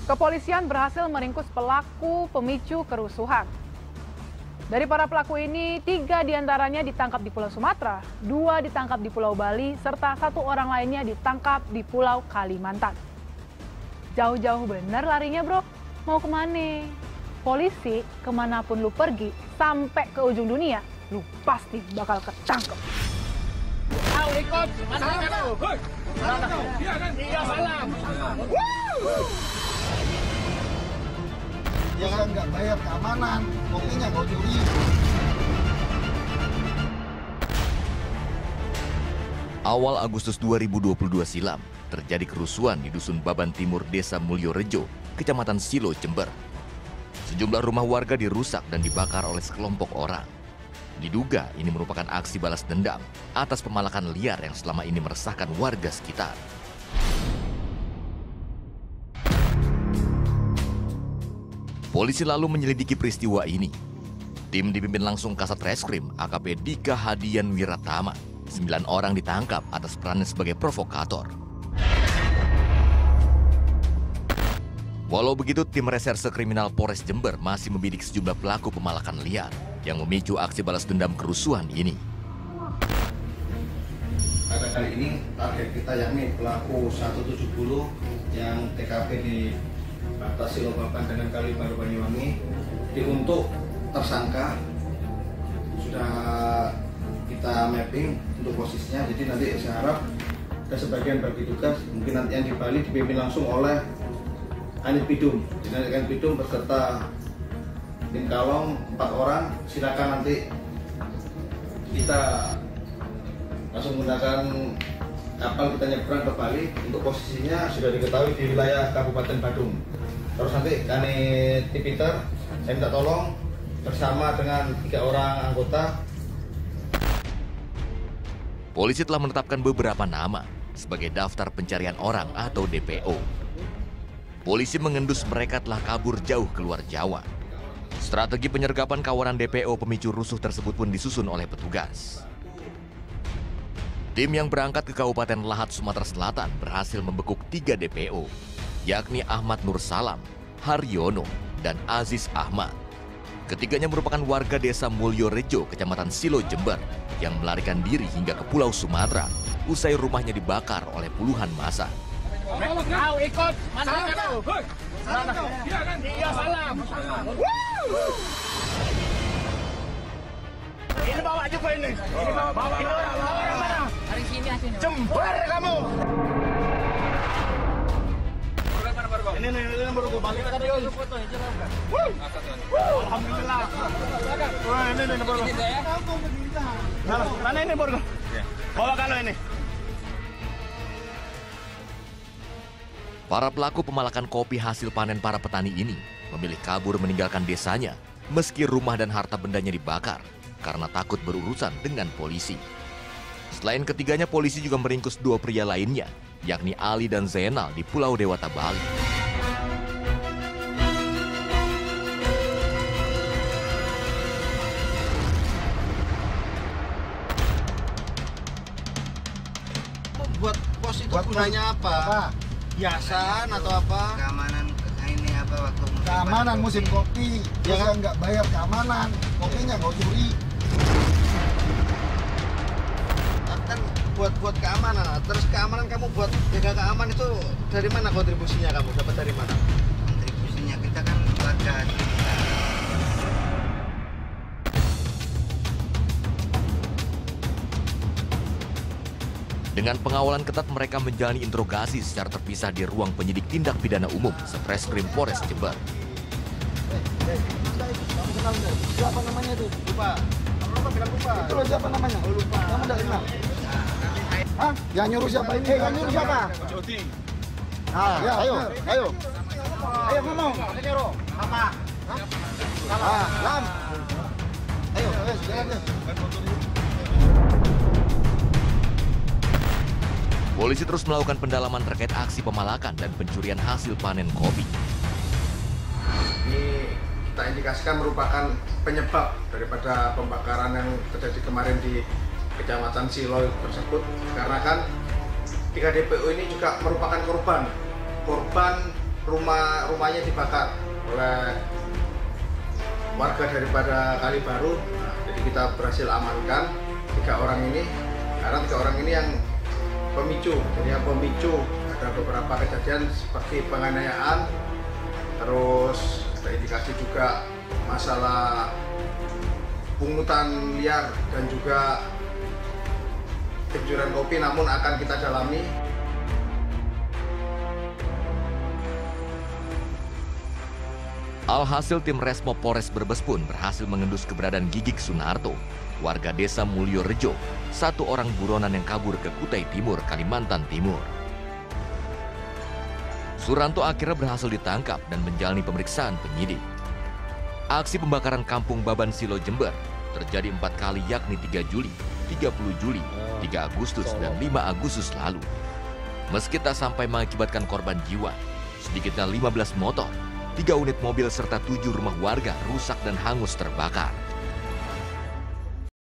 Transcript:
Kepolisian berhasil meringkus pelaku pemicu kerusuhan. Dari para pelaku ini, 3 diantaranya ditangkap di Pulau Sumatera, 2 ditangkap di Pulau Bali, serta 1 orang lainnya ditangkap di Pulau Kalimantan. Jauh-jauh bener larinya, bro. Mau kemana? Polisi, kemanapun lu pergi, sampai ke ujung dunia, lu pasti bakal ketangkep. Tahu ikut, mana kamu? Iya, salam. Ya kan nggak bayar keamanan, kopinya nggak curi. Awal Agustus 2022 silam, terjadi kerusuhan di Dusun Baban Timur, Desa Mulyorejo, Kecamatan Silo, Jember. Sejumlah rumah warga dirusak dan dibakar oleh sekelompok orang. Diduga ini merupakan aksi balas dendam atas pemalakan liar yang selama ini meresahkan warga sekitar. Polisi lalu menyelidiki peristiwa ini. Tim dipimpin langsung Kasat Reskrim AKP Dika Hadian Wiratama. 9 orang ditangkap atas perannya sebagai provokator. Walau begitu, tim reserse kriminal Polres Jember masih membidik sejumlah pelaku pemalakan liar yang memicu aksi balas dendam kerusuhan ini. Pada kali ini target kita yakni pelaku 170 yang TKP di batas Silo Baban dengan Kali Baru Banyuwangi. Untuk tersangka sudah kita mapping untuk posisinya, jadi nanti saya harap ada sebagian bagi tugas mungkin nanti yang di Bali dipimpin langsung oleh Anit Pidum. Jadi Anit Pidum beserta tim Kalong 4 orang, silakan nanti kita langsung menggunakan kapal kita nyebrang ke Bali. Untuk posisinya sudah diketahui di wilayah Kabupaten Badung. Terus nanti Kanit Peter, saya minta tolong bersama dengan 3 orang anggota. Polisi telah menetapkan beberapa nama sebagai daftar pencarian orang atau DPO. Polisi mengendus mereka telah kabur jauh keluar Jawa. Strategi penyergapan kawanan DPO pemicu rusuh tersebut pun disusun oleh petugas. Tim yang berangkat ke Kabupaten Lahat, Sumatera Selatan berhasil membekuk 3 DPO, yakni Ahmad Nur Salam, Haryono, dan Aziz Ahmad. Ketiganya merupakan warga Desa Mulyorejo, Kecamatan Silo, Jember, yang melarikan diri hingga ke Pulau Sumatera usai rumahnya dibakar oleh puluhan massa. Tahu ikut, mana kamu? Iya, salam. Ini bawa juga ini. Ini bawa yang mana? Hari sini hasilnya. Jember kamu. Ini baru gue balik tadi. Alhamdulillah. Wah, ini baru. Mana ini baru? Bawa kalau ini. Para pelaku pemalakan kopi hasil panen para petani ini memilih kabur meninggalkan desanya meski rumah dan harta bendanya dibakar karena takut berurusan dengan polisi. Selain ketiganya, polisi juga meringkus 2 pria lainnya, yakni Ali dan Zainal di Pulau Dewata, Bali. Buat pos itu gunanya apa? Hiasan atau apa? Keamanan ini apa waktu musim Keamanan musim kopi. Ya kan nggak bayar keamanan, kopinya nggak curi. kan buat keamanan. Terus keamanan kamu buat jaga keamanan itu dari mana kontribusinya, kamu dapat dari mana? Kontribusinya kita kan warga kita. Dengan pengawalan ketat, mereka menjalani interogasi secara terpisah di ruang penyidik tindak pidana umum Satreskrim Polres Jember. Siapa namanya itu? Lupa. Lupa bilang lupa. Itu loh siapa namanya? Oh, lupa. Kamu udah kenal? Hah? Yang nyuruh siapa ini? Yang nyuruh siapa? Jody. Ah, ya, ayo. Ayo ngomong. Nyuruh. Apa? Ah, Lam. Ayo, jalan deh. Polisi terus melakukan pendalaman terkait aksi pemalakan dan pencurian hasil panen kopi. Ini kita indikasikan merupakan penyebab daripada pembakaran yang terjadi kemarin di Kecamatan Silo tersebut, karena kan 3 DPO ini juga merupakan korban rumahnya dibakar oleh warga daripada Kali Baru. Nah, jadi kita berhasil amankan 3 orang ini, karena 3 orang ini yang pemicu. Jadi yang pemicu ada beberapa kejadian seperti penganiayaan, terus ada indikasi juga masalah pungutan liar dan juga pencurian kopi, namun akan kita dalami. Alhasil tim Resmo Polres Brebes pun berhasil mengendus keberadaan Gigik Sunarto, warga desa Mulyo Rejo, 1 orang buronan yang kabur ke Kutai Timur, Kalimantan Timur. Suranto akhirnya berhasil ditangkap dan menjalani pemeriksaan penyidik. Aksi pembakaran kampung Baban Silo Jember terjadi 4 kali, yakni 3 Juli, 30 Juli, 3 Agustus, dan 5 Agustus lalu. Meski tak sampai mengakibatkan korban jiwa, sedikitnya 15 motor, 3 unit mobil serta 7 rumah warga rusak dan hangus terbakar.